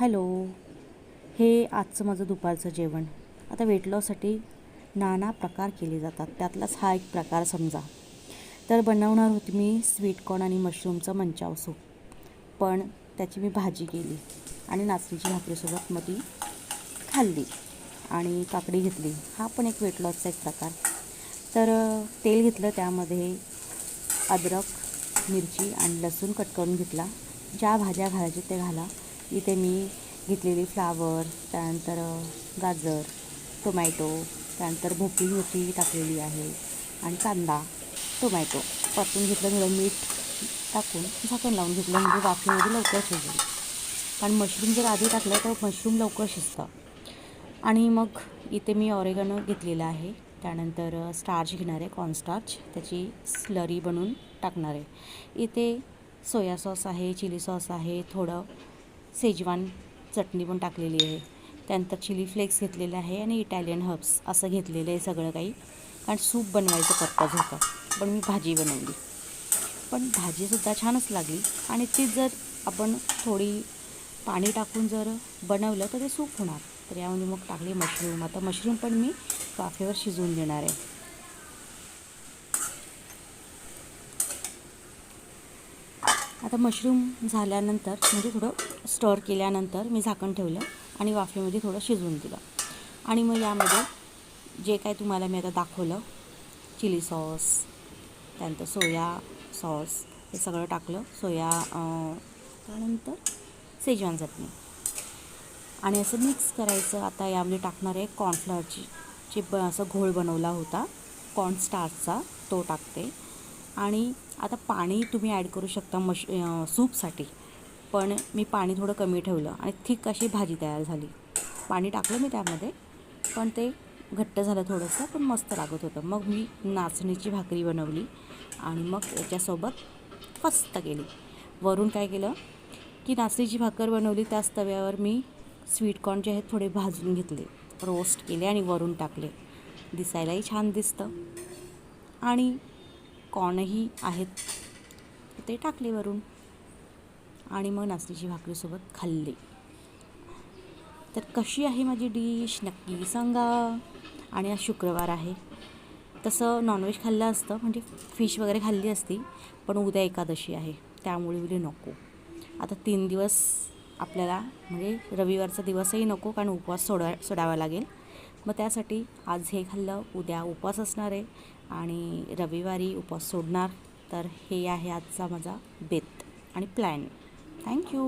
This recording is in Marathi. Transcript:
हॅलो. हे आजचं माझं दुपारचं जेवण. आता वेट लॉससाठी नाना प्रकार केले जातात, त्यातलाच हा एक प्रकार समजा. तर बनवणार होती मी स्वीट कॉर्न आणि मशरूमचं मंचाव सूप, पण त्याची मी भाजी केली आणि नाचणीची भाकरीसोबत मग ती खाल्ली आणि काकडी घेतली. हा पण एक वेट लॉसचा एक प्रकार. तर तेल घेतलं, त्यामध्ये अद्रक, मिरची आणि लसूण कट करून घेतला. ज्या भाज्या घालायच्या ते घाला. इथे मी घेतलेली फ्लावर, त्यानंतर गाजर, टोमॅटो, त्यानंतर भोपळी होती टाकलेली आहे आणि कांदा, टोमॅटो परतून घेतलं. थोडं मीठ टाकून झाकण लावून घेतलं, म्हणजे वाफेमध्ये लवकर शिजेल. कारण मशरूम जर आधी टाकलं तर मशरूम लवकर शिजतं. आणि मग इथे मी ऑरेगॅनो घेतलेला आहे, त्यानंतर स्टार्च घेणार आहे, कॉर्नस्टार्च, त्याची स्लरी बनवून टाकणार आहे. इथे सोया सॉस आहे, चिली सॉस आहे, थोडं शेजवान चटणी पण टाकलेली आहे. त्यानंतर चिली फ्लेक्स घेतलेले आहे आणि इटालियन हर्ब्स असं घेतलेलं आहे सगळं काही. कारण सूप बनवायचं पर्पज होतं, पण मी भाजी बनवली. पण भाजीसुद्धा छानच लागली. आणि ती जर आपण थोडी पाणी टाकून जर बनवलं तर ते सूप होणार. तर यामध्ये मग टाकले मशरूम. आता मशरूम पण मी वाफेवर शिजवून देणार आहे. आता मशरूम झाल्यानंतर, म्हणजे थोडं स्टर केल्यानंतर मी झाकण ठेवलं आणि वाफेमध्ये थोडं शिजवून दिलं. आणि मग यामध्ये जे काय तुम्हाला मी आता दाखवलं, चिली सॉस, त्यानंतर सोया सॉस, हे सगळं टाकलं. त्यानंतर शेजवान चटणी आणि असं मिक्स करायचं. आता यामध्ये टाकणार आहे कॉर्नफ्लॉवरची असं घोळ बनवला होता कॉर्नस्टार्चचा, तो टाकते. आणि आता पाणी तुम्ही ॲड करू शकता सूपसाठी, पण मी पाणी थोडं कमी ठेवलं आणि थिक अशी भाजी तयार झाली. पाणी टाकलं मी त्यामध्ये, पण ते घट्ट झालं थोडंसं, पण मस्त लागत होतं. मग मी नाचणीची भाकरी बनवली आणि मग याच्यासोबत मस्त केली. वरून काय केलं की नाचणीची भाकर बनवली, त्याच तव्यावर मी स्वीट कॉर्न जे आहेत थोडे भाजून घेतले, रोस्ट केले आणि वरून टाकले. दिसायलाही छान दिसतं आणि कॉर्नही आहेत ते टाकले वरून आणि मग नाचणीची भाकरीसोबत खाल्ली. तर कशी आहे माझी डिश नक्की सांगा. आणि आज शुक्रवार आहे. तसं नॉनव्हेज खाल्लं असतं, म्हणजे फिश वगैरे खाल्ली असती, पण उद्या एकादशी आहे, त्यामुळे म्हणजे नको. आता 3 दिवस आपल्याला, म्हणजे रविवारचा दिवसही नको, कारण उपवास सोडावा लागेल. मग त्यासाठी आज हे खाल्लं, उद्या उपवास असणार आहे आणि रविवारी उपवास सोडणार. तर हे आहे आजचा माझा बेत आणि प्लॅन. थँक्यू.